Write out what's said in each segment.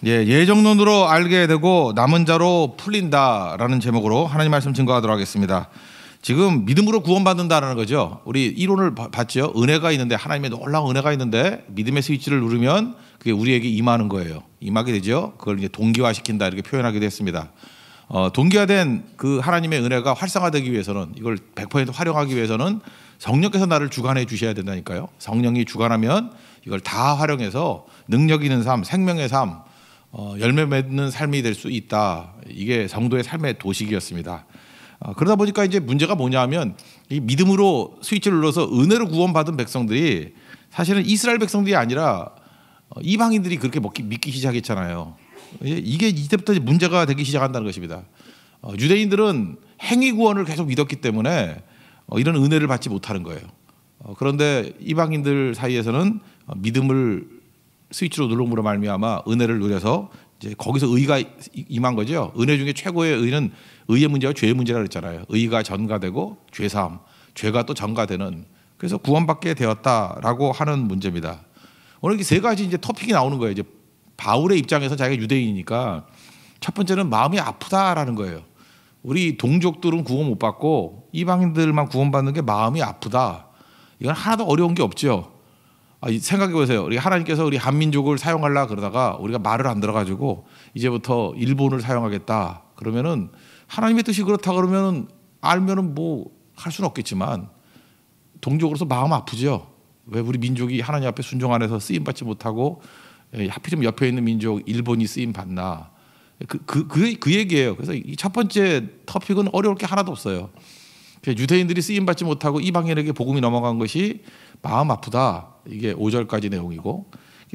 예, 예정론으로 알게 되고 남은 자로 풀린다라는 제목으로 하나님 말씀 증거하도록 하겠습니다. 지금 믿음으로 구원받는다라는 거죠. 우리 이론을 봤죠. 은혜가 있는데, 하나님의 놀라운 은혜가 있는데 믿음의 스위치를 누르면 그게 우리에게 임하는 거예요. 임하게 되죠. 그걸 이제 동기화시킨다 이렇게 표현하기도 했습니다. 동기화된 그 하나님의 은혜가 활성화되기 위해서는, 이걸 100% 활용하기 위해서는 성령께서 나를 주관해 주셔야 된다니까요. 성령이 주관하면 이걸 다 활용해서 능력 있는 삶, 생명의 삶, 열매 맺는 삶이 될 수 있다. 이게 성도의 삶의 도식이었습니다. 그러다 보니까 이제 문제가 뭐냐면, 이 믿음으로 스위치를 눌러서 은혜로 구원받은 백성들이 사실은 이스라엘 백성들이 아니라 이방인들이 그렇게 믿기 시작했잖아요. 이게 이때부터 문제가 되기 시작한다는 것입니다. 유대인들은 행위 구원을 계속 믿었기 때문에 이런 은혜를 받지 못하는 거예요. 그런데 이방인들 사이에서는 믿음을 스위치로 누름으로 말미암아 은혜를 누려서 이제 거기서 의가 임한 거죠. 은혜 중에 최고의 의는 의의 문제와 죄의 문제라 그랬잖아요. 의가 전가되고 죄사함, 죄가 또 전가되는, 그래서 구원받게 되었다라고 하는 문제입니다. 오늘 이렇게 세 가지 이제 토픽이 나오는 거예요. 이제 바울의 입장에서 자기가 유대인이니까 첫 번째는 마음이 아프다라는 거예요. 우리 동족들은 구원 못 받고 이방인들만 구원받는 게 마음이 아프다. 이건 하나도 어려운 게 없죠. 생각해 보세요. 우리 하나님께서 우리 한민족을 사용하려 그러다가 우리가 말을 안 들어가지고 이제부터 일본을 사용하겠다 그러면은, 하나님의 뜻이 그렇다 그러면은 알면은 뭐 할 수는 없겠지만 동족으로서 마음 아프죠. 왜 우리 민족이 하나님 앞에 순종 안 해서 쓰임 받지 못하고 하필이면 옆에 있는 민족 일본이 쓰임 받나, 그 얘기예요. 그래서 이 첫 번째 토픽은 어려울 게 하나도 없어요. 유대인들이 쓰임 받지 못하고 이방인에게 복음이 넘어간 것이 마음 아프다. 이게 5절까지 내용이고,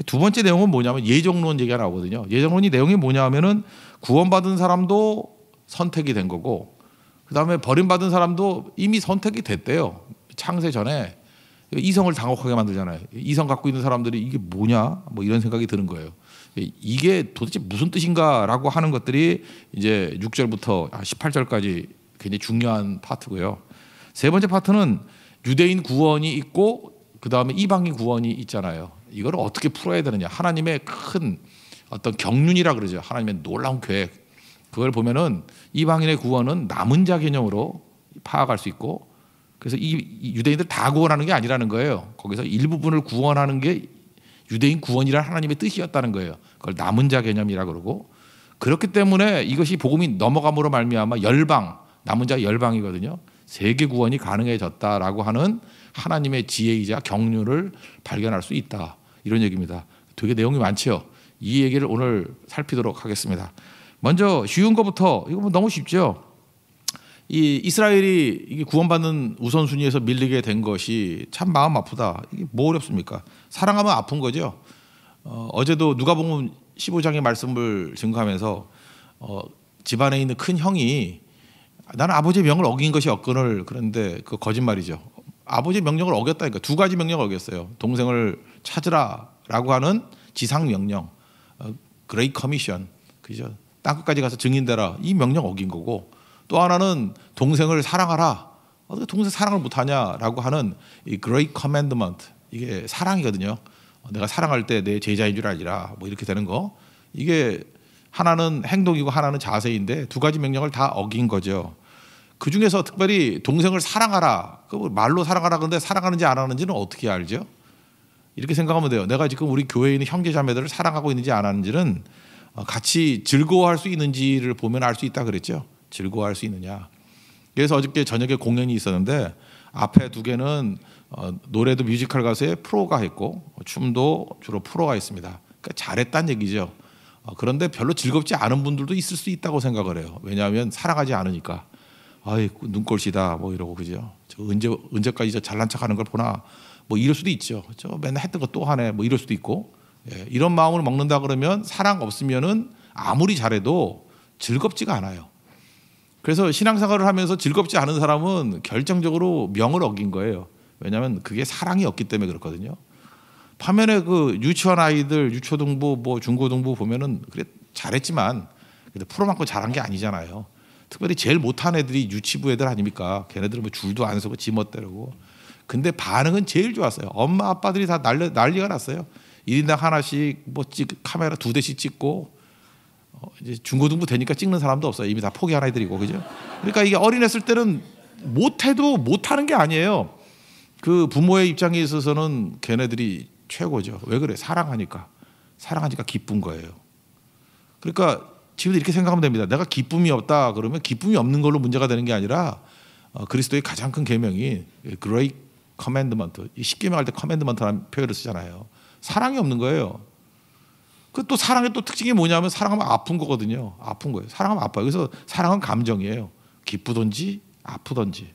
두 번째 내용은 뭐냐면 예정론 얘기가 나오거든요. 예정론이 내용이 뭐냐면은 구원받은 사람도 선택이 된 거고, 그 다음에 버림받은 사람도 이미 선택이 됐대요. 창세 전에. 이성을 당혹하게 만들잖아요. 이성 갖고 있는 사람들이 이게 뭐냐 뭐 이런 생각이 드는 거예요. 이게 도대체 무슨 뜻인가라고 하는 것들이 이제 6절부터 18절까지 굉장히 중요한 파트고요. 세 번째 파트는 유대인 구원이 있고 그 다음에 이방인 구원이 있잖아요. 이걸 어떻게 풀어야 되느냐. 하나님의 큰 어떤 경륜이라 그러죠. 하나님의 놀라운 계획. 그걸 보면은 이방인의 구원은 남은 자 개념으로 파악할 수 있고, 그래서 이 유대인들 다 구원하는 게 아니라는 거예요. 거기서 일부분을 구원하는 게 유대인 구원이라는 하나님의 뜻이었다는 거예요. 그걸 남은 자 개념이라 그러고, 그렇기 때문에 이것이 복음이 넘어감으로 말미암아 열방, 남은 자 열방이거든요. 세계 구원이 가능해졌다라고 하는 하나님의 지혜이자 경륜을 발견할 수 있다. 이런 얘기입니다. 되게 내용이 많죠. 이 얘기를 오늘 살피도록 하겠습니다. 먼저 쉬운 것부터, 이거 뭐 너무 쉽죠. 이 이스라엘이 이게 구원받는 우선순위에서 밀리게 된 것이 참 마음 아프다. 이게 뭐 어렵습니까? 사랑하면 아픈 거죠. 어제도 누가복음 15장의 말씀을 증거하면서 집안에 있는 큰 형이 나는 아버지의 명을 어긴 것이 없거늘, 그런데 그 거짓말이죠. 아버지의 명령을 어겼다니까. 두 가지 명령을 어겼어요. 동생을 찾으라라고 하는 지상 명령, 그레이트 커미션, 그죠? 땅끝까지 가서 증인되라, 이 명령 어긴 거고, 또 하나는 동생을 사랑하라. 어떻게 동생 사랑을 못하냐라고 하는 이 Great Commandment, 이게 사랑이거든요. 내가 사랑할 때 내 제자인 줄 알리라, 뭐 이렇게 되는 거. 이게 하나는 행동이고 하나는 자세인데 두 가지 명령을 다 어긴 거죠. 그 중에서 특별히 동생을 사랑하라, 그 말로 사랑하라 그런데 사랑하는지 안 하는지는 어떻게 알죠? 이렇게 생각하면 돼요. 내가 지금 우리 교회에 있는 형제자매들을 사랑하고 있는지 안 하는지는 같이 즐거워할 수 있는지를 보면 알 수 있다 그랬죠. 즐거워할 수 있느냐. 그래서 어저께 저녁에 공연이 있었는데 앞에 두 개는 노래도 뮤지컬 가수의 프로가 했고 춤도 주로 프로가 있습니다. 그러니까 잘했다는 얘기죠. 그런데 별로 즐겁지 않은 분들도 있을 수 있다고 생각을 해요. 왜냐하면 사랑하지 않으니까. 아이 눈꼴시다 뭐 이러고, 그죠? 저 언제까지 저 잘난 척하는 걸 보나 뭐 이럴 수도 있죠. 저 맨날 했던 거 또 하네 뭐 이럴 수도 있고. 예, 이런 마음을 먹는다 그러면 사랑 없으면은 아무리 잘해도 즐겁지가 않아요. 그래서 신앙생활을 하면서 즐겁지 않은 사람은 결정적으로 명을 어긴 거예요. 왜냐하면 그게 사랑이 없기 때문에 그렇거든요. 반면에 그 유치원 아이들, 유초등부, 뭐 중고등부 보면은 그래 잘했지만 근데 프로만큼 잘한 게 아니잖아요. 특별히 제일 못한 애들이 유치부 애들 아닙니까? 걔네들은 뭐 줄도 안 서고 지멋대로고. 근데 반응은 제일 좋았어요. 엄마 아빠들이 다 난리가 났어요. 1인당 하나씩 뭐 카메라 2대씩 찍고 이제 중고등부 되니까 찍는 사람도 없어요. 이미 다 포기 하나 해드리고, 그죠? 그러니까 이게 어린했을 때는 못해도 못하는 게 아니에요. 그 부모의 입장에 있어서는 걔네들이 최고죠. 왜 그래? 사랑하니까 기쁜 거예요. 그러니까 지금도 이렇게 생각하면 됩니다. 내가 기쁨이 없다 그러면 기쁨이 없는 걸로 문제가 되는 게 아니라 그리스도의 가장 큰 계명이 Great Commandment, 이 십계명 할 때 커맨드먼트라는 표현을 쓰잖아요. 사랑이 없는 거예요. 그 또 사랑의 또 특징이 뭐냐면 사랑하면 아픈 거거든요. 아픈 거예요. 사랑하면 아파요. 그래서 사랑은 감정이에요. 기쁘든지 아프든지.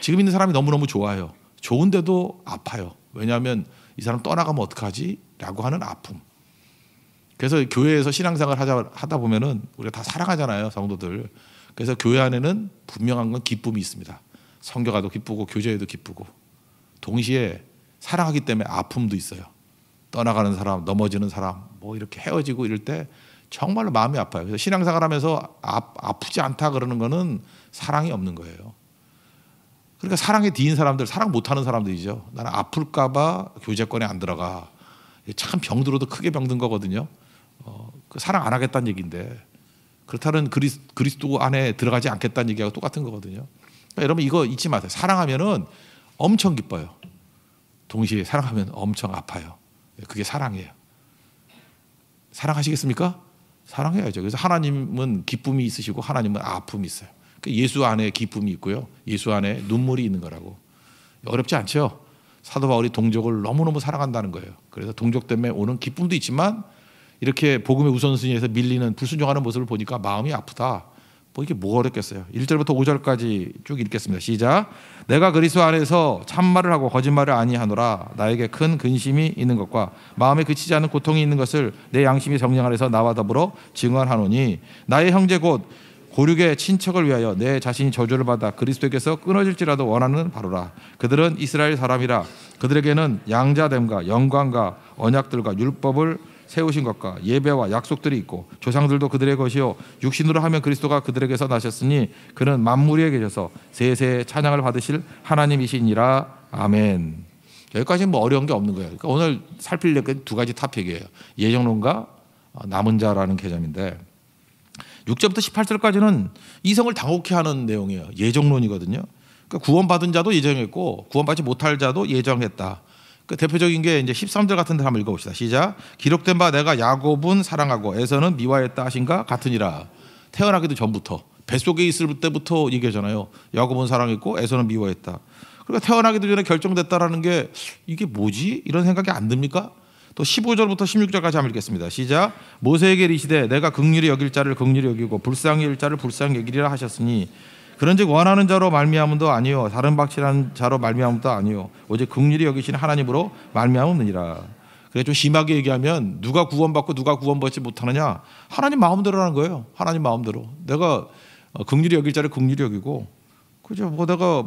지금 있는 사람이 너무너무 좋아요. 좋은데도 아파요. 왜냐하면 이 사람 떠나가면 어떡하지? 라고 하는 아픔. 그래서 교회에서 신앙생활 하다 보면은 우리가 다 사랑하잖아요, 성도들. 그래서 교회 안에는 분명한 건 기쁨이 있습니다. 성교가도 기쁘고 교제에도 기쁘고 동시에 사랑하기 때문에 아픔도 있어요. 떠나가는 사람, 넘어지는 사람, 뭐 이렇게 헤어지고 이럴 때 정말로 마음이 아파요. 그래서 신앙생활하면서 아프지 않다 그러는 거는 사랑이 없는 거예요. 그러니까 사랑에 뒤인 사람들, 사랑 못하는 사람들이죠. 나는 아플까봐 교제권에 안 들어가. 참 병들어도 크게 병든 거거든요. 그 사랑 안 하겠다는 얘기인데 그렇다는 그리스도 안에 들어가지 않겠다는 얘기하고 똑같은 거거든요. 그러니까 여러분 이거 잊지 마세요. 사랑하면은 엄청 기뻐요. 동시에 사랑하면 엄청 아파요. 그게 사랑이에요. 사랑하시겠습니까? 사랑해야죠. 그래서 하나님은 기쁨이 있으시고 하나님은 아픔이 있어요. 예수 안에 기쁨이 있고요. 예수 안에 눈물이 있는 거라고. 어렵지 않죠? 사도 바울이 동족을 너무너무 사랑한다는 거예요. 그래서 동족 때문에 오는 기쁨도 있지만 이렇게 복음의 우선순위에서 밀리는 불순종하는 모습을 보니까 마음이 아프다. 뭐 이게 뭐가 어렵겠어요. 1절부터 5절까지 쭉 읽겠습니다. 시작. 내가 그리스도 안에서 참말을 하고 거짓말을 아니하노라. 나에게 큰 근심이 있는 것과 마음에 그치지 않는 고통이 있는 것을 내 양심이 정령 안에서 나와 더불어 증언하노니 나의 형제 곧 고륙의 친척을 위하여 내 자신이 저주를 받아 그리스도에게서 끊어질지라도 원하는 바로라. 그들은 이스라엘 사람이라. 그들에게는 양자됨과 영광과 언약들과 율법을 세우신 것과 예배와 약속들이 있고 조상들도 그들의 것이요 육신으로 하면 그리스도가 그들에게서 나셨으니 그는 만물 위에 계셔서 세세 찬양을 받으실 하나님이시니라. 아멘. 여기까지는 뭐 어려운 게 없는 거예요. 그러니까 오늘 살필 두 가지 토픽이에요. 예정론과 남은 자라는 개념인데 6절부터 18절까지는 이성을 당혹해 하는 내용이에요. 예정론이거든요. 그러니까 구원받은 자도 예정했고 구원받지 못할 자도 예정했다. 그 대표적인 게 이제 13절 같은 데 한번 읽어봅시다. 시작. 기록된 바 내가 야곱은 사랑하고 에서는 미워했다 하신가 같으니라. 태어나기도 전부터 뱃속에 있을 때부터 얘기하잖아요. 야곱은 사랑했고 에서는 미워했다. 그러니까 태어나기도 전에 결정됐다라는 게 이게 뭐지? 이런 생각이 안 듭니까? 또 15절부터 16절까지 한번 읽겠습니다. 시작. 모세에게 이르시되 내가 긍휼히 여길 자를 긍휼히 여기고 불쌍히 여길 자를 불쌍히 여기리라 하셨으니 그런즉 원하는 자로 말미암음도 아니요 다른 박실한 자로 말미암음도 아니요 오직 긍휼히 여기시는 하나님으로 말미암음이니라. 그래 좀 심하게 얘기하면 누가 구원받고 누가 구원받지 못하느냐? 하나님 마음대로라는 거예요. 하나님 마음대로. 내가 긍휼히 여길 자를 긍휼히 여기고 그죠? 뭐 내가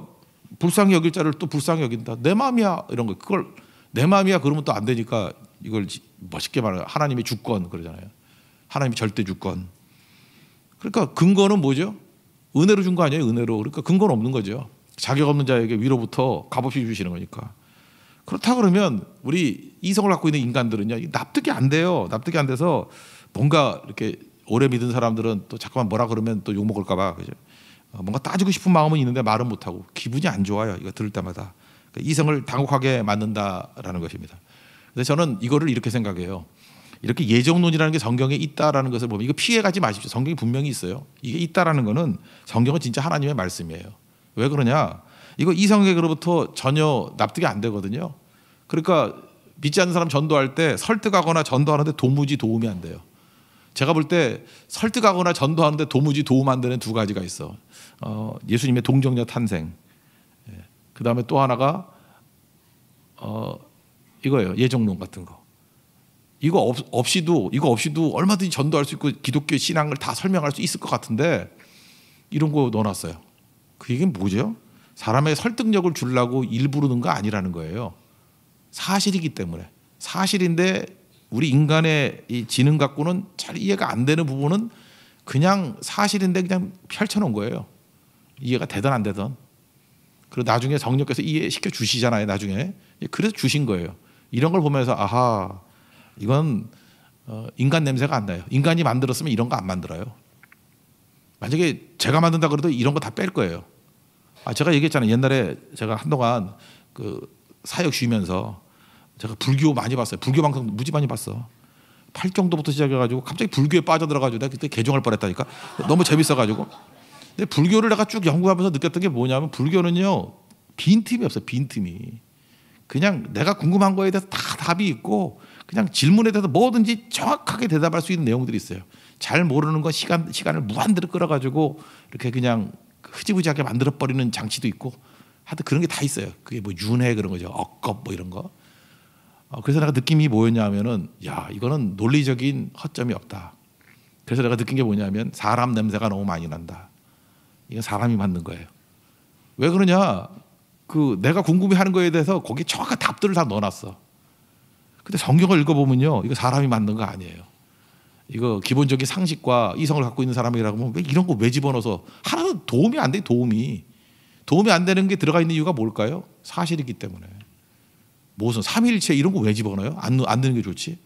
불쌍히 여길 자를 또 불쌍히 여긴다. 내 마음이야 이런 거. 그걸 내 마음이야 그러면 또 안 되니까 이걸 멋있게 말해요. 하나님의 주권 그러잖아요. 하나님의 절대 주권. 그러니까 근거는 뭐죠? 은혜로 준 거 아니에요? 은혜로. 그러니까 근거는 없는 거죠. 자격 없는 자에게 위로부터 값없이 주시는 거니까. 그렇다 그러면 우리 이성을 갖고 있는 인간들은요 납득이 안 돼요. 납득이 안 돼서 뭔가 이렇게 오래 믿은 사람들은 또 자꾸만 뭐라 그러면 또 욕 먹을까 봐 그죠? 뭔가 따지고 싶은 마음은 있는데 말은 못 하고 기분이 안 좋아요. 이거 들을 때마다 그러니까 이성을 당혹하게 만든다라는 것입니다. 그래서 저는 이거를 이렇게 생각해요. 이렇게 예정론이라는 게 성경에 있다라는 것을 보면 이거 피해가지 마십시오. 성경이 분명히 있어요. 이게 있다라는 거는 성경은 진짜 하나님의 말씀이에요. 왜 그러냐? 이거 이성에게로부터 전혀 납득이 안 되거든요. 그러니까 믿지 않는 사람 전도할 때 설득하거나 전도하는데 도무지 도움이 안 돼요. 제가 볼 때 설득하거나 전도하는데 도무지 도움 안 되는 두 가지가 있어. 예수님의 동정녀 탄생. 그 다음에 또 하나가 이거예요. 예정론 같은 거. 이거 없이도 얼마든지 전도할 수 있고 기독교 신앙을 다 설명할 수 있을 것 같은데 이런 거 넣어놨어요. 그 얘기는 뭐죠? 사람의 설득력을 주려고 일부러 넣은 거 아니라는 거예요. 사실이기 때문에. 사실인데 우리 인간의 이 지능 갖고는 잘 이해가 안 되는 부분은 그냥 사실인데 그냥 펼쳐놓은 거예요. 이해가 되든 안 되든. 그리고 나중에 성령께서 이해시켜 주시잖아요. 나중에. 그래서 주신 거예요. 이런 걸 보면서 아하 이건 인간 냄새가 안 나요. 인간이 만들었으면 이런 거 안 만들어요. 만약에 제가 만든다 그래도 이런 거 다 뺄 거예요. 제가 얘기했잖아요. 옛날에 제가 한동안 그 사역 쉬면서 제가 불교 많이 봤어요. 불교 방송 무지 많이 봤어. 8정도부터 시작해가지고 갑자기 불교에 빠져들어가지고 내가 그때 개종할 뻔했다니까. 너무 재밌어가지고. 근데 불교를 내가 쭉 연구하면서 느꼈던 게 뭐냐면 불교는요 빈틈이 없어요. 빈틈이. 그냥 내가 궁금한 거에 대해서 다 답이 있고 그냥 질문에 대해서 뭐든지 정확하게 대답할 수 있는 내용들이 있어요. 잘 모르는 건 시간을 무한대로 끌어가지고 이렇게 그냥 흐지부지하게 만들어버리는 장치도 있고 하여튼 그런 게 다 있어요. 그게 뭐 윤회 그런 거죠. 억겁 뭐 이런 거. 그래서 내가 느낌이 뭐였냐면은 야 이거는 논리적인 허점이 없다. 그래서 내가 느낀 게 뭐냐면 사람 냄새가 너무 많이 난다. 이건 사람이 만든 거예요. 왜 그러냐? 그 내가 궁금해하는 거에 대해서 거기에 정확한 답들을 다 넣어놨어. 근데 성경을 읽어보면요, 이거 사람이 만든 거 아니에요. 이거 기본적인 상식과 이성을 갖고 있는 사람이라고 하면 왜 이런 거 왜 집어넣어서 하나도 도움이 안 돼. 도움이 안 되는 게 들어가 있는 이유가 뭘까요? 사실이기 때문에. 무슨 삼위일체 이런 거 왜 집어넣어요? 안 넣는 게 좋지.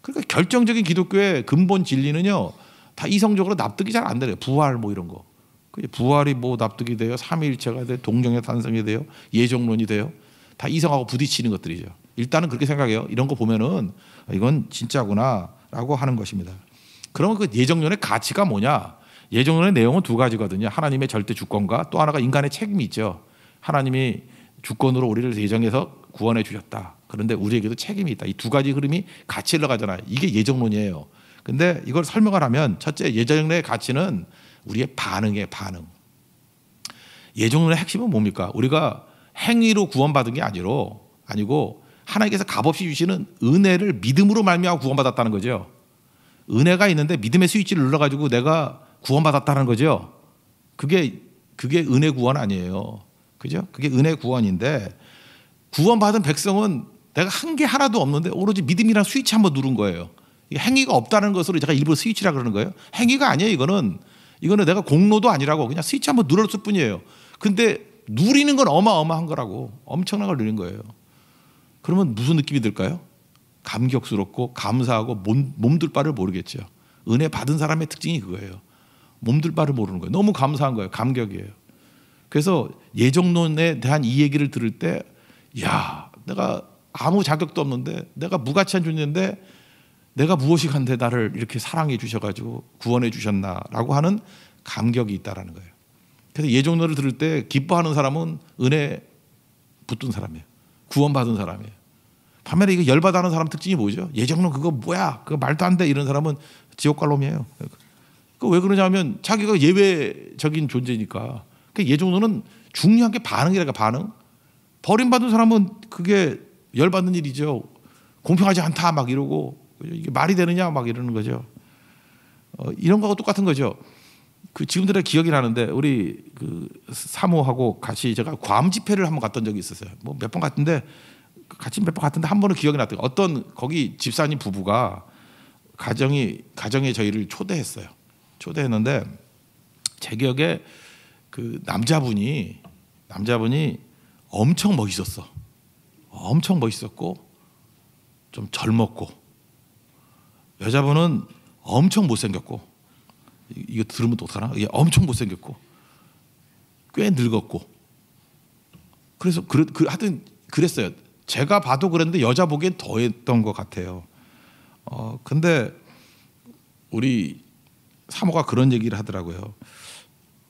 그러니까 결정적인 기독교의 근본 진리는요 다 이성적으로 납득이 잘 안 돼요. 부활 뭐 이런 거. 부활이 뭐 납득이 돼요. 삼위일체가 돼요. 동정의 탄생이 돼요. 예정론이 돼요. 다 이성하고 부딪히는 것들이죠. 일단은 그렇게 생각해요. 이런 거 보면은 이건 진짜구나라고 하는 것입니다. 그러면 그 예정론의 가치가 뭐냐? 예정론의 내용은 두 가지거든요. 하나님의 절대 주권과 또 하나가 인간의 책임이 있죠. 하나님이 주권으로 우리를 예정해서 구원해 주셨다. 그런데 우리에게도 책임이 있다. 이 두 가지 흐름이 같이 흘러가잖아요. 이게 예정론이에요. 근데 이걸 설명을 하면 첫째 예정론의 가치는 우리의 반응이에요. 반응. 예정론의 핵심은 뭡니까? 우리가 행위로 구원받은 게 아니고 하나님께서 값없이 주시는 은혜를 믿음으로 말미암아 구원받았다는 거죠. 은혜가 있는데 믿음의 스위치를 눌러가지고 내가 구원받았다는 거죠. 그게 은혜 구원 아니에요. 그죠? 그게 은혜 구원인데 구원받은 백성은 내가 한 게 하나도 없는데 오로지 믿음이란 스위치 한번 누른 거예요. 행위가 없다는 것으로 제가 일부러 스위치라 그러는 거예요. 행위가 아니에요. 이거는 내가 공로도 아니라고 그냥 스위치 한번 눌렀을 뿐이에요. 근데 누리는 건 어마어마한 거라고. 엄청난 걸 누린 거예요. 그러면 무슨 느낌이 들까요? 감격스럽고 감사하고 몸둘 바를 모르겠죠. 은혜 받은 사람의 특징이 그거예요. 몸둘 바를 모르는 거예요. 너무 감사한 거예요. 감격이에요. 그래서 예정론에 대한 이 얘기를 들을 때 야, 내가 아무 자격도 없는데 내가 무가치한 존재인데 내가 무엇이 한데 나를 이렇게 사랑해 주셔가지고 구원해 주셨나라고 하는 감격이 있다라는 거예요. 그래서 예정론을 들을 때 기뻐하는 사람은 은혜 붙든 사람이에요. 구원받은 사람이에요. 반면에 이거 열받아하는 사람 특징이 뭐죠? 예정론 그거 뭐야? 그거 말도 안 돼. 이런 사람은 지옥 갈 놈이에요. 그 왜 그러냐면 자기가 예외적인 존재니까. 그 예정론은 중요한 게 반응이라니까. 반응. 버림받은 사람은 그게 열받는 일이죠. 공평하지 않다 막 이러고 이게 말이 되느냐 막 이러는 거죠. 이런 거하고 똑같은 거죠. 지금 들어 기억이 나는데 우리 그 사모하고 같이 제가 괌 집회를 한번 갔던 적이 있었어요. 뭐 몇 번 갔는데 같이 몇 번 갔는데 한 번은 기억이 났던 어떤 거기 집사님 부부가 가정에 저희를 초대했는데 제 기억에 그 남자분이 엄청 멋있었어. 엄청 멋있었고 좀 젊었고 여자분은 엄청 못생겼고 이거 들으면 또 어떡하나? 엄청 못생겼고 꽤 늙었고 그래서 하여튼 그랬어요. 제가 봐도 그랬는데 여자 보기엔 더했던 것 같아요. 근데 우리 사모가 그런 얘기를 하더라고요.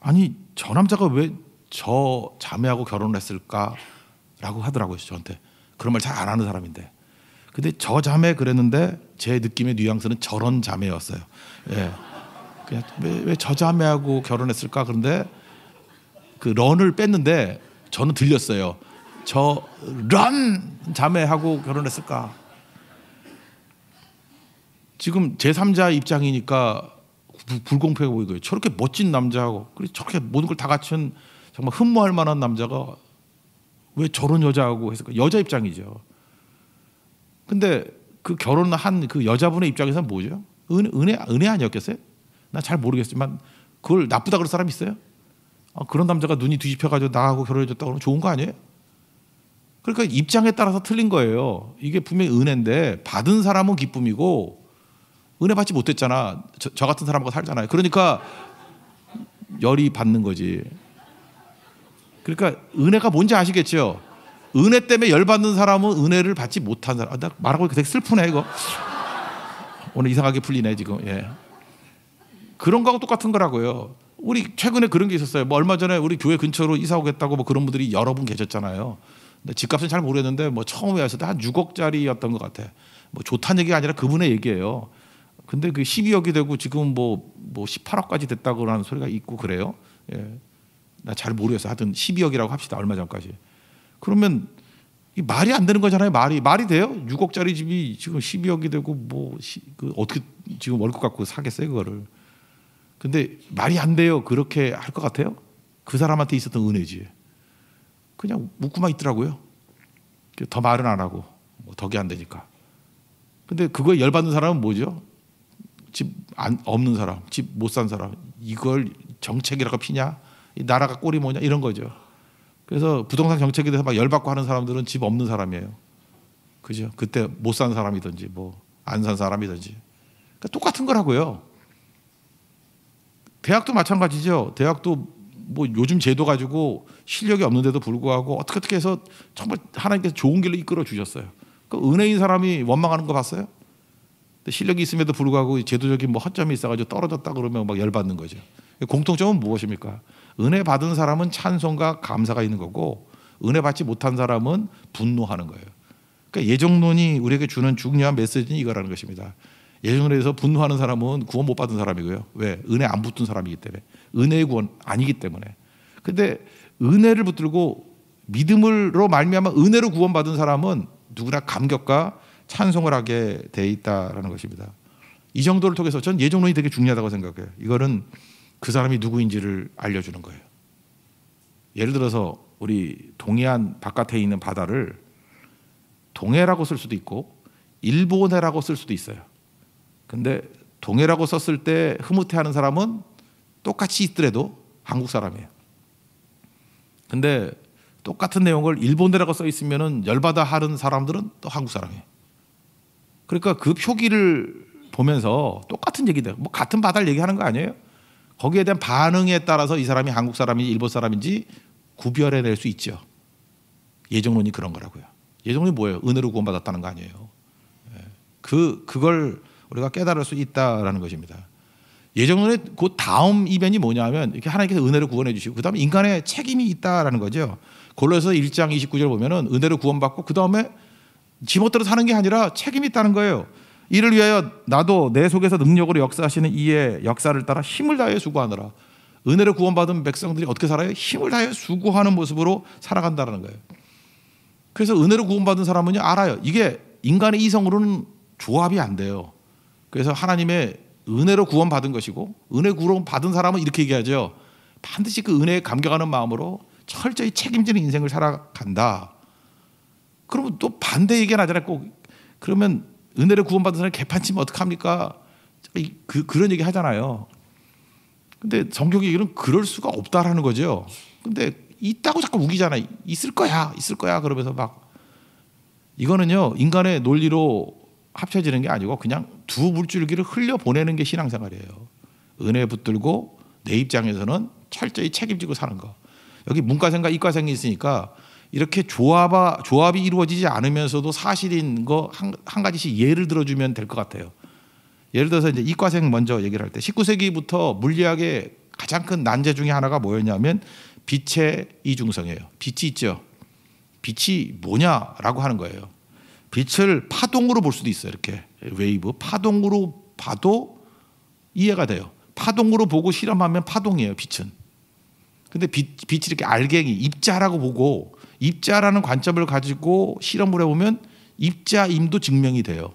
아니 저 남자가 왜 저 자매하고 결혼을 했을까라고 하더라고요. 저한테. 그런 말 잘 안 하는 사람인데. 근데 저 자매 그랬는데 제 느낌의 뉘앙스는 저런 자매였어요. 예. 그냥 왜 저 자매하고 결혼했을까? 그런데 그 런을 뺐는데 저는 들렸어요. 저 런 자매하고 결혼했을까? 지금 제3자 입장이니까 불공평해 보이고요. 저렇게 멋진 남자하고 그리고 저렇게 모든 걸 다 갖춘 정말 흠모할 만한 남자가 왜 저런 여자하고 했을까? 여자 입장이죠. 근데 그 결혼한 그 여자분의 입장에서는 뭐죠? 은혜 아니었겠어요? 나 잘 모르겠지만 그걸 나쁘다 그럴 사람 있어요? 그런 남자가 눈이 뒤집혀가지고 나하고 결혼해줬다 그러면 좋은 거 아니에요? 그러니까 입장에 따라서 틀린 거예요. 이게 분명히 은혜인데 받은 사람은 기쁨이고 은혜 받지 못했잖아. 저 같은 사람하고 살잖아요. 그러니까 열이 받는 거지. 그러니까 은혜가 뭔지 아시겠죠? 은혜 때문에 열 받는 사람은 은혜를 받지 못한 사람. 나 말하고 되게 슬프네 이거. 오늘 이상하게 풀리네 지금. 예. 그런 거하고 똑같은 거라고요. 우리 최근에 그런 게 있었어요. 뭐 얼마 전에 우리 교회 근처로 이사 오겠다고 뭐 그런 분들이 여러 분 계셨잖아요. 근데 집값은 잘 모르겠는데 뭐 처음에 왔을 때 한 6억짜리였던 것 같아. 뭐 좋다는 얘기가 아니라 그분의 얘기예요. 근데 그 12억이 되고 지금 뭐 18억까지 됐다고 하는 소리가 있고 그래요. 예. 나 잘 모르겠어. 하여튼 12억이라고 합시다. 얼마 전까지. 그러면 이 말이 안 되는 거잖아요. 말이 돼요? 6억짜리 집이 지금 12억이 되고 그 어떻게 지금 월급 갖고 사겠어요 그거를. 근데 말이 안 돼요. 그렇게 할 것 같아요? 그 사람한테 있었던 은혜지. 그냥 묻고만 있더라고요. 더 말은 안 하고 뭐 덕이 안 되니까. 근데 그거에 열받는 사람은 뭐죠? 집 없는 사람, 집 못 산 사람. 이걸 정책이라고 피냐? 이 나라가 꼴이 뭐냐? 이런 거죠. 그래서 부동산 정책에 대해서 막 열받고 하는 사람들은 집 없는 사람이에요. 그죠? 그때 못 산 사람이든지 뭐 안 산 사람이든지. 그러니까 똑같은 거라고요. 대학도 마찬가지죠. 대학도 뭐 요즘 제도 가지고 실력이 없는데도 불구하고 어떻게 해서 정말 하나님께서 좋은 길로 이끌어 주셨어요. 그 은혜인 사람이 원망하는 거 봤어요? 실력이 있음에도 불구하고 제도적인 뭐 허점이 있어가지고 떨어졌다 그러면 막 열받는 거죠. 공통점은 무엇입니까? 은혜 받은 사람은 찬송과 감사가 있는 거고 은혜 받지 못한 사람은 분노하는 거예요. 그러니까 예정론이 우리에게 주는 중요한 메시지는 이거라는 것입니다. 예정론에서 분노하는 사람은 구원 못 받은 사람이고요. 왜? 은혜 안 붙은 사람이기 때문에. 은혜의 구원 아니기 때문에. 근데 은혜를 붙들고 믿음으로 말미암아 은혜로 구원받은 사람은 누구나 감격과 찬송을 하게 돼 있다라는 것입니다. 이 정도를 통해서 전 예정론이 되게 중요하다고 생각해요. 이거는 그 사람이 누구인지를 알려주는 거예요. 예를 들어서 우리 동해안 바깥에 있는 바다를 동해라고 쓸 수도 있고 일본해라고 쓸 수도 있어요. 근데 동해라고 썼을 때 흐뭇해하는 사람은 똑같이 있더라도 한국 사람이에요. 근데 똑같은 내용을 일본해라고 써 있으면은 열받아 하는 사람들은 또 한국 사람이에요. 그러니까 그 표기를 보면서 똑같은 얘기다. 뭐 같은 바다를 얘기하는 거 아니에요? 거기에 대한 반응에 따라서 이 사람이 한국 사람인지 일본 사람인지 구별해낼 수 있죠. 예정론이 그런 거라고요. 예정론이 뭐예요? 은혜로 구원받았다는 거 아니에요. 그걸 우리가 깨달을 수 있다라는 것입니다. 예정론의 그 다음 이변이 뭐냐면 이렇게 하나님께서 은혜로 구원해 주시고 그 다음에 인간의 책임이 있다라는 거죠. 골로새서 1장 29절 보면은 은혜로 구원받고 그 다음에 지멋대로 사는 게 아니라 책임이 있다는 거예요. 이를 위하여 나도 내 속에서 능력으로 역사하시는 이의 역사를 따라 힘을 다하여 수고하느라. 은혜로 구원받은 백성들이 어떻게 살아요? 힘을 다하여 수고하는 모습으로 살아간다는 거예요. 그래서 은혜로 구원받은 사람은요 알아요. 이게 인간의 이성으로는 조합이 안 돼요. 그래서 하나님의 은혜로 구원받은 것이고 은혜 구원받은 사람은 이렇게 얘기하죠. 반드시 그 은혜에 감격하는 마음으로 철저히 책임지는 인생을 살아간다. 그러면 또 반대 얘기가 나잖아요. 꼭 그러면 은혜를 구원받은 사람이 개판치면 어떡합니까? 그런 얘기 하잖아요. 근데 성경의 얘기는 그럴 수가 없다라는 거죠. 근데 있다고 자꾸 우기잖아요. 있을 거야 그러면서 막 이거는요 인간의 논리로 합쳐지는 게 아니고 그냥 두 물줄기를 흘려보내는 게 신앙생활이에요. 은혜 붙들고 내 입장에서는 철저히 책임지고 사는 거. 여기 문과생과 이과생이 있으니까 이렇게 조합이 이루어지지 않으면서도 사실인 거 한 가지씩 예를 들어주면 될 것 같아요. 예를 들어서 이제 이과생 먼저 얘기를 할 때 19세기부터 물리학의 가장 큰 난제 중에 하나가 뭐였냐면 빛의 이중성이에요. 빛이 있죠. 빛이 뭐냐라고 하는 거예요. 빛을 파동으로 볼 수도 있어요. 이렇게 웨이브 파동으로 봐도 이해가 돼요. 파동으로 보고 실험하면 파동이에요. 빛은. 근데 빛이 이렇게 알갱이 입자라고 보고 입자라는 관점을 가지고 실험을 해보면 입자임도 증명이 돼요.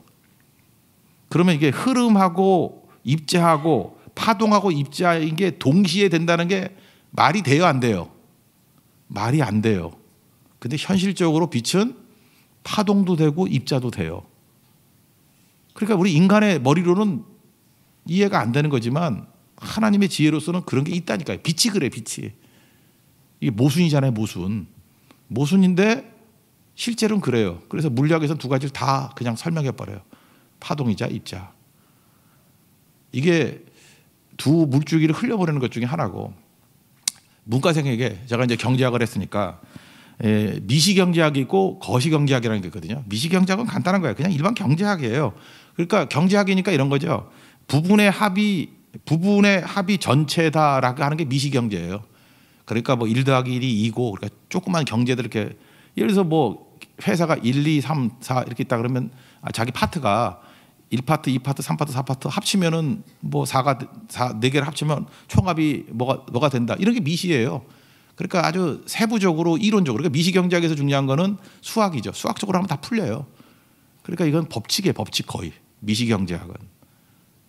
그러면 이게 흐름하고 입자하고 파동하고 입자인 게 동시에 된다는 게 말이 돼요, 안 돼요? 말이 안 돼요. 근데 현실적으로 빛은 파동도 되고 입자도 돼요. 그러니까 우리 인간의 머리로는 이해가 안 되는 거지만 하나님의 지혜로서는 그런 게 있다니까요. 빛이 그래, 빛이. 이게 모순이잖아요, 모순. 모순인데 실제로는 그래요. 그래서 물리학에서는 두 가지를 다 그냥 설명해 버려요. 파동이자 입자. 이게 두 물줄기를 흘려보내는 것 중에 하나고, 문과생에게 제가 이제 경제학을 했으니까 미시경제학이 있고 거시경제학이라는 게 있거든요. 미시경제학은 간단한 거예요. 그냥 일반 경제학이에요. 그러니까 경제학이니까 이런 거죠. 부분의 합이 전체다라고 하는 게 미시경제예요. 그러니까 뭐 1 더하기 1이 2고, 그러니까 조그만 경제들 이렇게, 예를 들어서 뭐 회사가 1, 2, 3, 4 이렇게 있다 그러면 자기 파트가 1파트, 2파트, 3파트, 4파트 합치면은 뭐 4개를 합치면 총합이 뭐가 된다. 이런 게 미시예요. 그러니까 아주 세부적으로 이론적으로, 그러니까 미시경제학에서 중요한 거는 수학이죠. 수학적으로 하면 다 풀려요. 그러니까 이건 법칙이에요. 법칙 거의. 미시경제학은.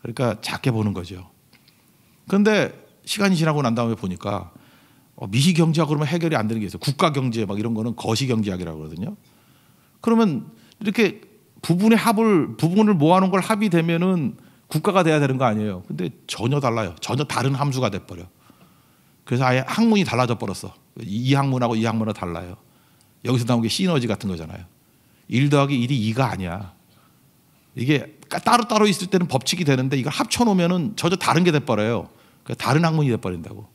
그러니까 작게 보는 거죠. 그런데 시간이 지나고 난 다음에 보니까 미시경제학 그러면 해결이 안 되는 게 있어요. 국가경제 막 이런 거는 거시경제학이라고 그러거든요. 그러면 이렇게 부분을 모아놓은 걸 합이 되면은 국가가 돼야 되는 거 아니에요. 근데 전혀 달라요. 전혀 다른 함수가 돼버려. 그래서 아예 학문이 달라져 버렸어. 이 학문하고 이 학문은 달라요. 여기서 나온 게 시너지 같은 거잖아요. 1 더하기 1이 2가 아니야. 이게 따로따로 있을 때는 법칙이 되는데 이걸 합쳐놓으면은 전혀 다른 게 돼버려요. 그러니까 다른 학문이 돼버린다고.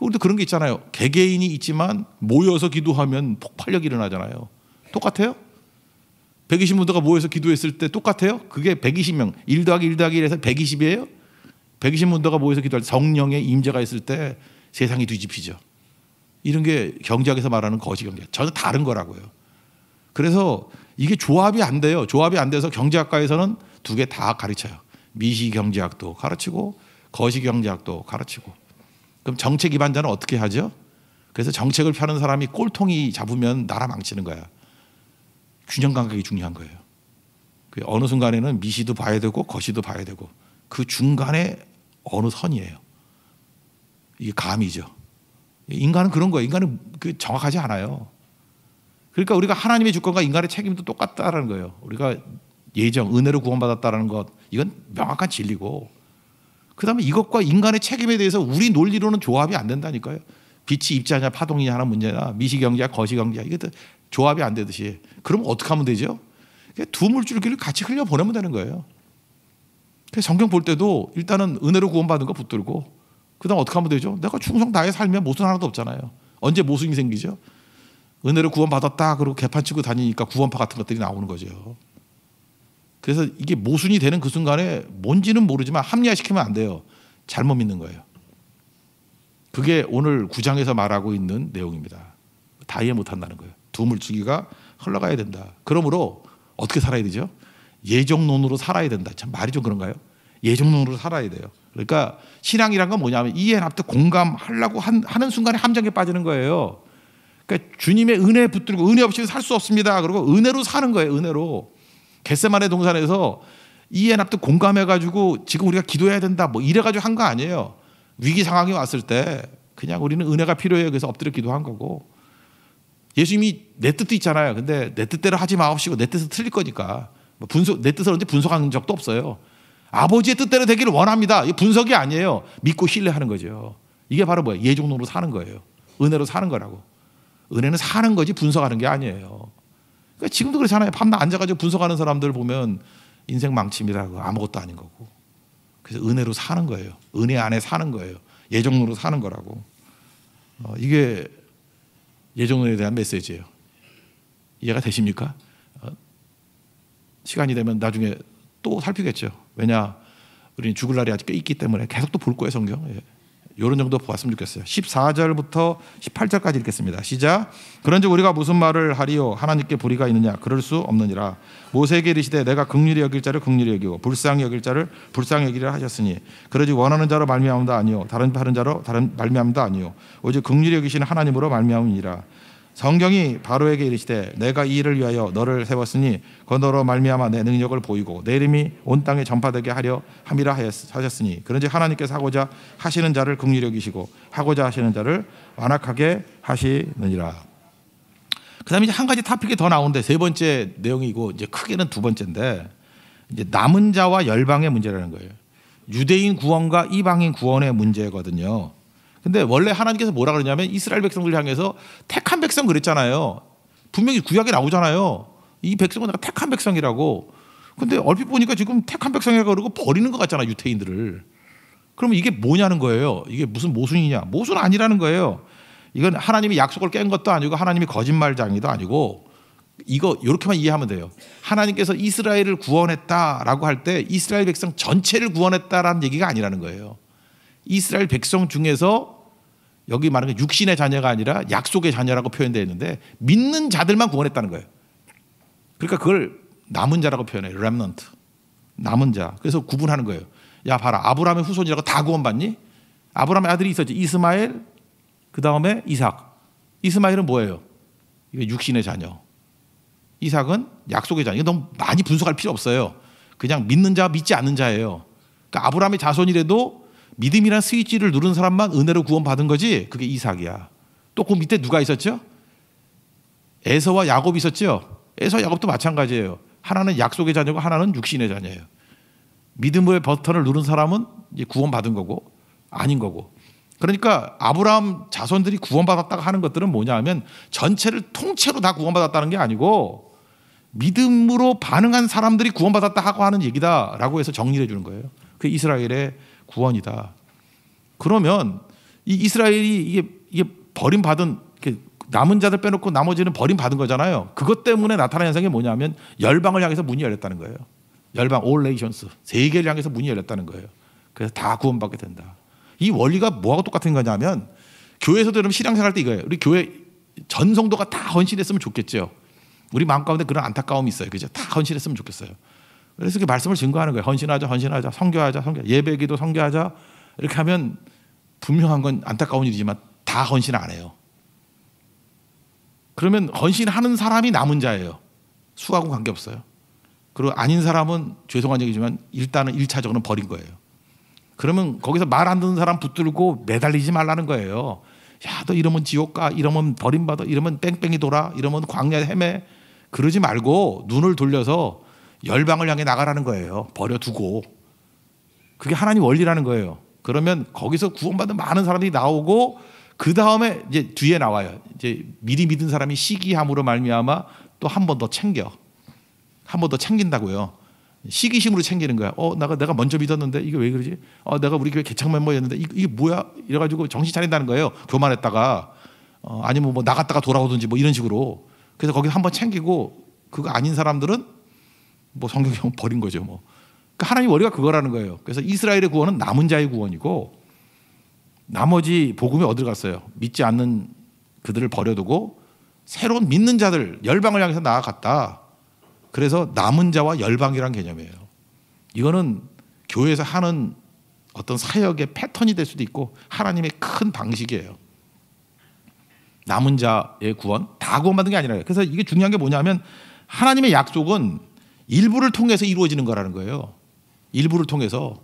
우리도 그런 게 있잖아요. 개개인이 있지만 모여서 기도하면 폭발력이 일어나잖아요. 똑같아요? 120문도가 모여서 기도했을 때 똑같아요? 그게 120명, 1 더하기 1 더하기 1에서 120이에요? 120문도가 모여서 기도할 때 성령의 임재가 있을 때 세상이 뒤집히죠. 이런 게 경제학에서 말하는 거시경제학. 전혀 다른 거라고요. 그래서 이게 조합이 안 돼요. 조합이 안 돼서 경제학과에서는 두 개 다 가르쳐요. 미시경제학도 가르치고 거시경제학도 가르치고. 그럼 정책 기반자는 어떻게 하죠? 그래서 정책을 펴는 사람이 꼴통이 잡으면 나라 망치는 거야. 균형 감각이 중요한 거예요. 어느 순간에는 미시도 봐야 되고 거시도 봐야 되고, 그 중간에 어느 선이에요. 이게 감이죠. 인간은 그런 거예요. 인간은 정확하지 않아요. 그러니까 우리가 하나님의 주권과 인간의 책임도 똑같다는 거예요. 우리가 은혜로 구원받았다는 것, 이건 명확한 진리고, 그다음에 이것과 인간의 책임에 대해서 우리 논리로는 조합이 안 된다니까요. 빛이 입자냐 파동이냐 하는 문제나 미시경제야 거시경제야, 이게 조합이 안 되듯이. 그럼 어떻게 하면 되죠? 두 물줄기를 같이 흘려보내면 되는 거예요. 그래서 성경 볼 때도 일단은 은혜로 구원받은 거 붙들고, 그다음 어떻게 하면 되죠? 내가 충성 다해 살면 모순 하나도 없잖아요. 언제 모순이 생기죠? 은혜로 구원받았다 그러고 개판치고 다니니까 구원파 같은 것들이 나오는 거죠. 그래서 이게 모순이 되는 그 순간에 뭔지는 모르지만 합리화시키면 안 돼요. 잘못 믿는 거예요. 그게 오늘 9장에서 말하고 있는 내용입니다. 다 이해 못한다는 거예요. 두 물줄기가 흘러가야 된다. 그러므로 어떻게 살아야 되죠? 예정론으로 살아야 된다. 참 말이 좀 그런가요? 예정론으로 살아야 돼요. 그러니까 신앙이란 건 뭐냐면 이해, 납득, 공감하려고 하는 순간에 함정에 빠지는 거예요. 그러니까 주님의 은혜 붙들고 은혜 없이 살 수 없습니다. 그리고 은혜로 사는 거예요. 은혜로. 겟세마네 동산에서 이해, 납득, 공감해가지고 지금 우리가 기도해야 된다 뭐 이래가지고 한 거 아니에요. 위기 상황이 왔을 때 그냥 우리는 은혜가 필요해요. 그래서 엎드려 기도한 거고, 예수님이 내 뜻도 있잖아요. 근데 내 뜻대로 하지 마옵시고 내 뜻은 틀릴 거니까 내 뜻을 언제 분석한 적도 없어요. 아버지의 뜻대로 되기를 원합니다. 이게 분석이 아니에요. 믿고 신뢰하는 거죠. 이게 바로 뭐예요? 예정론으로 사는 거예요. 은혜로 사는 거라고. 은혜는 사는 거지 분석하는 게 아니에요. 그러니까 지금도 그렇잖아요. 밤낮 앉아가지고 분석하는 사람들 보면 인생 망칩니다. 아무것도 아닌 거고. 그래서 은혜로 사는 거예요. 은혜 안에 사는 거예요. 예정론으로 사는 거라고. 이게 예정론에 대한 메시지예요. 이해가 되십니까? 시간이 되면 나중에 또 살피겠죠. 왜냐, 우리는 죽을 날이 아직 꽤 있기 때문에 계속 또 볼 거예요, 성경. 이런 정도 보았으면 좋겠어요. 14절부터 18절까지 읽겠습니다. 시작. 그런즉 우리가 무슨 말을 하리요? 하나님께 불의가 있느냐? 그럴 수 없느니라. 모세에게 이르시되 내가 긍휼히 여길 자를 긍휼히 여기고 불쌍히 여길 자를 불쌍히 여기리라 하셨으니, 그러지 원하는 자로 말미암음도 아니요 다른 자로 다른 말미암음도 아니요 오직 긍휼히 여기시는 하나님으로 말미암음이라. 성경이 바로에게 이르시되 내가 이 일을 위하여 너를 세웠으니 그 너로 말미암아 내 능력을 보이고 내 이름이 온 땅에 전파되게 하려 함이라 하셨으니, 그런즉 하나님께서 하고자 하시는 자를 긍휼히 여기시고 하고자 하시는 자를 완악하게 하시느니라. 그다음에 이제 한 가지 토픽이 더 나오는데, 세 번째 내용이고 이제 크게는 두 번째인데, 이제 남은 자와 열방의 문제라는 거예요. 유대인 구원과 이방인 구원의 문제거든요. 근데 원래 하나님께서 뭐라 그러냐면 이스라엘 백성들 향해서 택한 백성 그랬잖아요. 분명히 구약에 나오잖아요. 이 백성은 내가 택한 백성이라고. 근데 얼핏 보니까 지금 택한 백성이라고 그러고 버리는 것 같잖아, 유태인들을. 그러면 이게 뭐냐는 거예요. 이게 무슨 모순이냐? 모순 아니라는 거예요. 이건 하나님이 약속을 깬 것도 아니고 하나님이 거짓말장이도 아니고, 이거 이렇게만 이해하면 돼요. 하나님께서 이스라엘을 구원했다라고 할 때 이스라엘 백성 전체를 구원했다라는 얘기가 아니라는 거예요. 이스라엘 백성 중에서 여기 말하는 게 육신의 자녀가 아니라 약속의 자녀라고 표현되어 있는데 믿는 자들만 구원했다는 거예요. 그러니까 그걸 남은 자라고 표현해요. remnant. 남은 자. 그래서 구분하는 거예요. 야, 봐라. 아브라함의 후손이라고 다 구원받니? 아브라함의 아들이 있었지. 이스마엘, 그 다음에 이삭. 이스마엘은 뭐예요? 이게 육신의 자녀. 이삭은 약속의 자녀. 이거 너무 많이 분석할 필요 없어요. 그냥 믿는 자, 믿지 않는 자예요. 그러니까 아브라함의 자손이라도 믿음이란 스위치를 누른 사람만 은혜로 구원받은 거지. 그게 이삭이야. 또 그 밑에 누가 있었죠? 에서와 야곱이 있었죠. 에서와 야곱도 마찬가지예요. 하나는 약속의 자녀고 하나는 육신의 자녀예요. 믿음의 버튼을 누른 사람은 이제 구원받은 거고 아닌 거고. 그러니까 아브라함 자손들이 구원받았다고 하는 것들은 뭐냐 하면 전체를 통째로 다 구원받았다는 게 아니고 믿음으로 반응한 사람들이 구원받았다 하고 하는 얘기다라고 해서 정리해 주는 거예요. 그게 이스라엘의 구원이다. 그러면 이 이스라엘이 이게 버림받은, 남은 자들 빼놓고 나머지는 버림받은 거잖아요. 그것 때문에 나타나는 현상이 뭐냐면 열방을 향해서 문이 열렸다는 거예요. 열방, all nations, 세계를 향해서 문이 열렸다는 거예요. 그래서 다 구원받게 된다. 이 원리가 뭐하고 똑같은 거냐면 교회에서도 여러분 신앙생활 할 때 이거예요. 우리 교회 전 성도가 다 헌신했으면 좋겠죠. 우리 마음 가운데 그런 안타까움이 있어요. 그죠? 다 헌신했으면 좋겠어요. 그래서 그 말씀을 증거하는 거예요. 헌신하자, 헌신하자, 선교하자, 예배기도 선교하자. 이렇게 하면 분명한 건 안타까운 일이지만 다 헌신 안 해요. 그러면 헌신하는 사람이 남은 자예요. 수하고 관계없어요. 그리고 아닌 사람은 죄송한 얘기지만 일단은 1차적으로는 버린 거예요. 그러면 거기서 말 안 듣는 사람 붙들고 매달리지 말라는 거예요. 야, 너 이러면 지옥 가, 이러면 버림받아, 이러면 뺑뺑이 돌아, 이러면 광야에 헤매. 그러지 말고 눈을 돌려서 열방을 향해 나가라는 거예요. 버려두고. 그게 하나님 원리라는 거예요. 그러면 거기서 구원받은 많은 사람들이 나오고 그 다음에 이제 뒤에 나와요. 이제 미리 믿은 사람이 시기함으로 말미암아 또 한 번 더 챙겨. 한 번 더 챙긴다고요. 시기심으로 챙기는 거야. 내가 먼저 믿었는데 이게 왜 그러지? 내가 우리 교회 개척 멤버였는데 이게 뭐야? 이래가지고 정신 차린다는 거예요. 교만했다가 아니면 뭐 나갔다가 돌아오든지 뭐 이런 식으로. 그래서 거기서 한번 챙기고 그거 아닌 사람들은 뭐 성경형 버린 거죠. 뭐. 그러니까 하나님 원리가 그거라는 거예요. 그래서 이스라엘의 구원은 남은 자의 구원이고 나머지 복음이 어디로 갔어요? 믿지 않는 그들을 버려두고 새로운 믿는 자들 열방을 향해서 나아갔다. 그래서 남은 자와 열방이란 개념이에요. 이거는 교회에서 하는 어떤 사역의 패턴이 될 수도 있고 하나님의 큰 방식이에요. 남은 자의 구원, 다 구원받은 게 아니라요. 그래서 이게 중요한 게 뭐냐면 하나님의 약속은 일부를 통해서 이루어지는 거라는 거예요. 일부를 통해서.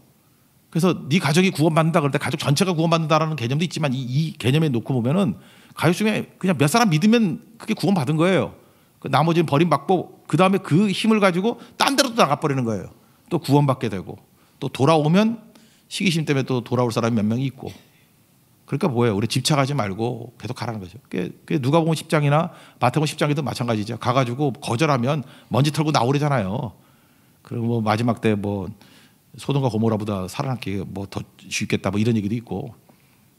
그래서 네 가족이 구원받는다 그럴 때 가족 전체가 구원받는다라는 개념도 있지만 이 개념에 놓고 보면은 가족 중에 그냥 몇 사람 믿으면 그게 구원받은 거예요. 나머지는 버림받고 그 다음에 그 힘을 가지고 딴 데로 또 나가버리는 거예요. 또 구원받게 되고 또 돌아오면 시기심 때문에 또 돌아올 사람이 몇 명이 있고. 그러니까 뭐예요? 우리 집착하지 말고 계속 가라는 거죠. 그게 누가복음 10장이나 마태복음 10장에도 마찬가지죠. 가가지고 거절하면 먼지 털고 나오래잖아요. 그리고 뭐 마지막 때 뭐 소돔과 고모라보다 살아남기 뭐 더 쉽겠다 뭐 이런 얘기도 있고.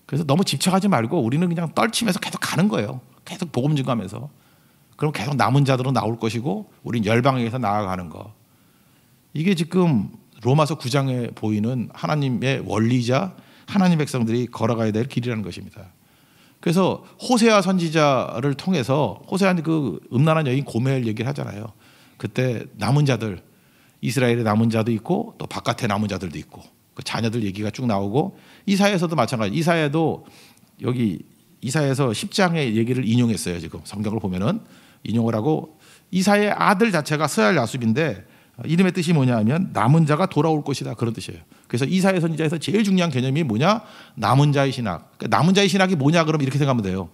그래서 너무 집착하지 말고 우리는 그냥 떨치면서 계속 가는 거예요. 계속 복음 증거하면서. 그럼 계속 남은 자들은 나올 것이고 우린 열방에서 나아가는 거. 이게 지금 로마서 9장에 보이는 하나님의 원리자 하나님 백성들이 걸어가야 될 길이라는 것입니다. 그래서 호세아 선지자를 통해서 호세아는 그 음란한 여인 고멜 얘기를 하잖아요. 그때 남은 자들 이스라엘의 남은 자도 있고 또 바깥의 남은 자들도 있고 그 자녀들 얘기가 쭉 나오고 이사야에서도 마찬가지. 이사야도 여기 이사야에서 10장의 얘기를 인용했어요. 지금 성경을 보면은 인용을 하고 이사야의 아들 자체가 스알 야숲인데 이름의 뜻이 뭐냐 하면 남은 자가 돌아올 것이다 그런 뜻이에요. 그래서 이사야 선지자에서 제일 중요한 개념이 뭐냐? 남은 자의 신학. 그러니까 남은 자의 신학이 뭐냐 그러면 이렇게 생각하면 돼요.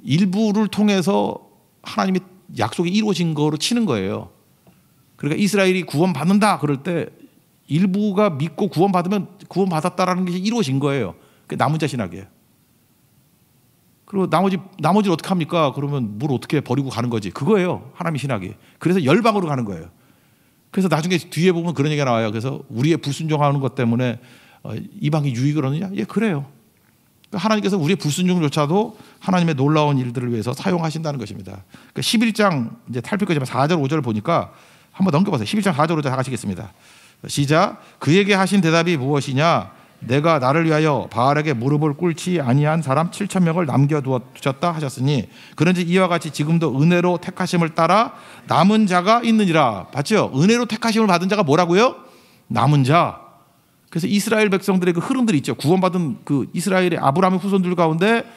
일부를 통해서 하나님이 약속이 이루어진 거로 치는 거예요. 그러니까 이스라엘이 구원받는다 그럴 때 일부가 믿고 구원받으면 구원받았다라는 것이 이루어진 거예요. 그게 남은 자 신학이에요. 그리고 나머지를 어떻게 합니까? 그러면 뭘 어떻게 버리고 가는 거지? 그거예요. 하나님의 신학이. 그래서 열방으로 가는 거예요. 그래서 나중에 뒤에 보면 그런 얘기가 나와요. 그래서 우리의 불순종하는 것 때문에 이방이 유익을 얻느냐? 예, 그래요. 하나님께서 우리의 불순종조차도 하나님의 놀라운 일들을 위해서 사용하신다는 것입니다. 11장 이제 탈필 거지만 4절 5절을 보니까 한번 넘겨보세요. 11장 4절 5절 다 가시겠습니다. 시작. 그에게 하신 대답이 무엇이냐? 내가 나를 위하여 바알에게 무릎을 꿇지 아니한 사람 7,000명을 남겨두었다 하셨으니 그런즉 이와 같이 지금도 은혜로 택하심을 따라 남은 자가 있느니라. 봤죠? 은혜로 택하심을 받은 자가 뭐라고요? 남은 자. 그래서 이스라엘 백성들의 그 흐름들이 있죠. 구원받은 그 이스라엘의 아브라함의 후손들 가운데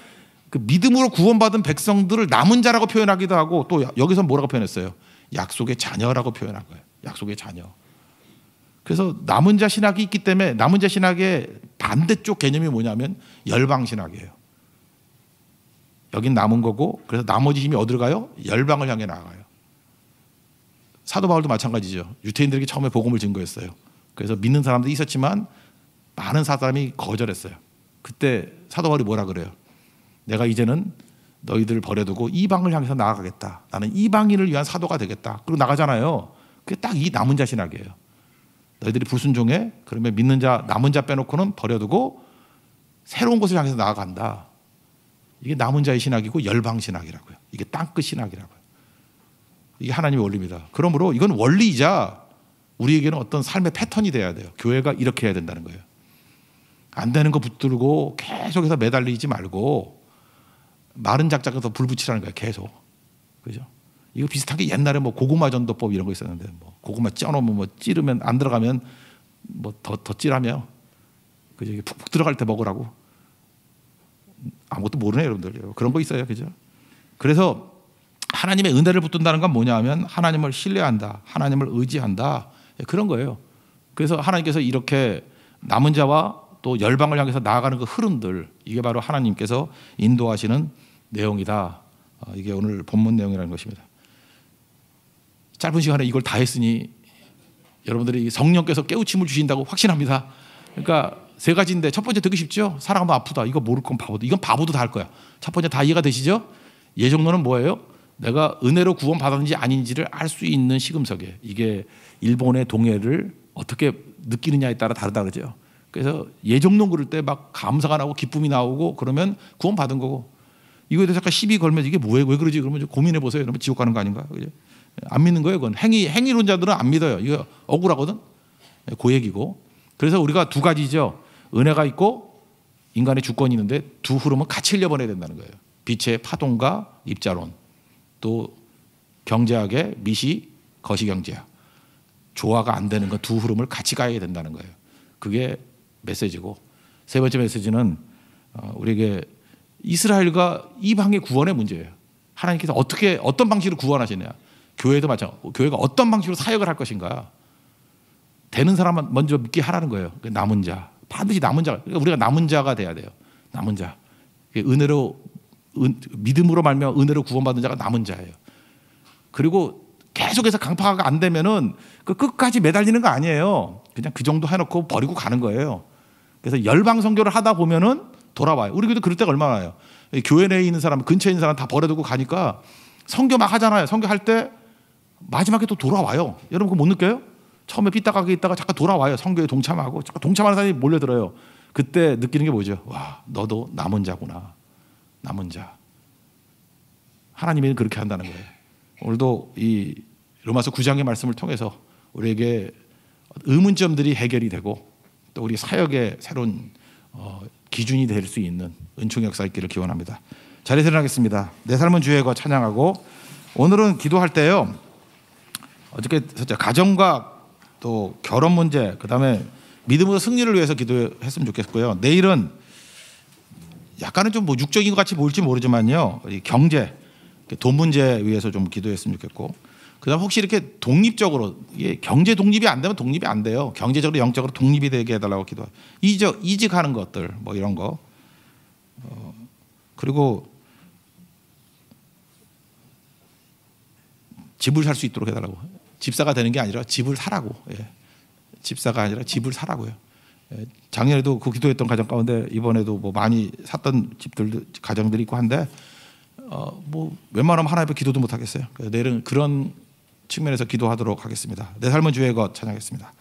그 믿음으로 구원받은 백성들을 남은 자라고 표현하기도 하고 또 여기서 뭐라고 표현했어요? 약속의 자녀라고 표현한 거예요. 약속의 자녀. 그래서 남은 자 신학이 있기 때문에 남은 자 신학의 반대쪽 개념이 뭐냐면 열방 신학이에요. 여긴 남은 거고 그래서 나머지 힘이 어디로 가요? 열방을 향해 나아가요. 사도 바울도 마찬가지죠. 유대인들에게 처음에 복음을 증거했어요. 그래서 믿는 사람도 있었지만 많은 사람이 거절했어요. 그때 사도 바울이 뭐라 그래요? 내가 이제는 너희들을 버려두고 이방을 향해서 나아가겠다. 나는 이방인을 위한 사도가 되겠다. 그리고 나가잖아요. 그게 딱 이 남은 자 신학이에요. 너희들이 불순종해? 그러면 믿는 자, 남은 자 빼놓고는 버려두고 새로운 곳을 향해서 나아간다. 이게 남은 자의 신학이고 열방 신학이라고요. 이게 땅끝 신학이라고요. 이게 하나님의 원리입니다. 그러므로 이건 원리이자 우리에게는 어떤 삶의 패턴이 돼야 돼요. 교회가 이렇게 해야 된다는 거예요. 안 되는 거 붙들고 계속해서 매달리지 말고 마른 작작에서 불 붙이라는 거예요. 계속. 그죠? 이거 비슷하게 옛날에 뭐 고구마 전도법 이런 거 있었는데 뭐 고구마 쪄놓으면 뭐 찌르면 안 들어가면 뭐 더 찌라며. 그죠? 이게 푹푹 들어갈 때 먹으라고. 아무것도 모르네요, 여러분들. 그런 거 있어요. 그죠? 그래서 하나님의 은혜를 붙든다는 건 뭐냐 하면 하나님을 신뢰한다. 하나님을 의지한다. 그런 거예요. 그래서 하나님께서 이렇게 남은 자와 또 열방을 향해서 나아가는 그 흐름들, 이게 바로 하나님께서 인도하시는 내용이다. 이게 오늘 본문 내용이라는 것입니다. 짧은 시간에 이걸 다 했으니 여러분들이 성령께서 깨우침을 주신다고 확신합니다. 그러니까 세 가지인데 첫 번째 듣기 쉽죠? 사랑하면 아프다. 이거 모를 건 바보도. 이건 바보도 다 할 거야. 첫 번째 다 이해가 되시죠? 예정론은 뭐예요? 내가 은혜로 구원받았는지 아닌지를 알 수 있는 시금석에, 이게 일본의 동해를 어떻게 느끼느냐에 따라 다르다 그러죠. 그래서 예정론 그럴 때 막 감사가 나오고 기쁨이 나오고 그러면 구원받은 거고, 이거에 대해서 잠깐 시비 걸면 이게 뭐예요? 왜 그러지? 그러면 고민해 보세요. 그러면 지옥 가는 거 아닌가? 그죠? 안 믿는 거예요. 그건 행위론자들은 안 믿어요. 이거 억울하거든. 그 얘기고. 그래서 우리가 두 가지죠. 은혜가 있고 인간의 주권이 있는데 두 흐름은 같이 흘려보내야 된다는 거예요. 빛의 파동과 입자론, 또 경제학의 미시 거시경제학, 조화가 안 되는 건 두 흐름을 같이 가야 된다는 거예요. 그게 메시지고, 세 번째 메시지는 우리에게 이스라엘과 이방의 구원의 문제예요. 하나님께서 어떤 방식으로 구원하시냐. 교회도 마찬가지고 교회가 어떤 방식으로 사역을 할 것인가. 되는 사람만 먼저 믿게 하라는 거예요. 남은 자, 반드시 남은 자. 그러니까 우리가 남은 자가 돼야 돼요. 남은 자. 은혜로 믿음으로 말미암아 은혜로 구원받은 자가 남은 자예요. 그리고 계속해서 강파가 안 되면은 그 끝까지 매달리는 거 아니에요. 그냥 그 정도 해놓고 버리고 가는 거예요. 그래서 열방 선교를 하다 보면은 돌아와요. 우리도 그럴 때가 얼마나 와요. 교회 내에 있는 사람, 근처에 있는 사람 다 버려두고 가니까 선교 막 하잖아요. 선교할 때 마지막에 또 돌아와요. 여러분 그거 못 느껴요? 처음에 삐딱하게 있다가 잠깐 돌아와요. 선교에 동참하고 잠깐 동참하는 사람이 몰려들어요. 그때 느끼는 게 뭐죠? 와, 너도 남은 자구나. 남은 자. 하나님이 그렇게 한다는 거예요. 오늘도 이 로마서 9장의 말씀을 통해서 우리에게 의문점들이 해결이 되고 또 우리 사역의 새로운 기준이 될 수 있는 은총의 역사 있기를 기원합니다. 자리에서 일어나겠습니다. 내 삶은 주의 거 찬양하고, 오늘은 기도할 때요, 어저께 가정과 또 결혼 문제, 그다음에 믿음으로 승리를 위해서 기도했으면 좋겠고요. 내일은 약간은 좀 뭐 육적인 것 같이 보일지 모르지만요, 경제, 돈 문제 위해서 좀 기도했으면 좋겠고, 그다음 혹시 이렇게 독립적으로, 이게 경제 독립이 안 되면 독립이 안 돼요. 경제적으로 영적으로 독립이 되게 해달라고 기도해요. 이직하는 것들 뭐 이런 거. 그리고 집을 살 수 있도록 해달라고. 집사가 되는 게 아니라 집을 사라고. 예. 집사가 아니라 집을 사라고요. 예. 작년에도 그 기도했던 가정 가운데 이번에도 뭐 많이 샀던 집들 가정들이 있고 한데 뭐 웬만하면 하나님 앞에 기도도 못 하겠어요. 내일은 그런 측면에서 기도하도록 하겠습니다. 내 삶은 주의 것 찬양하겠습니다.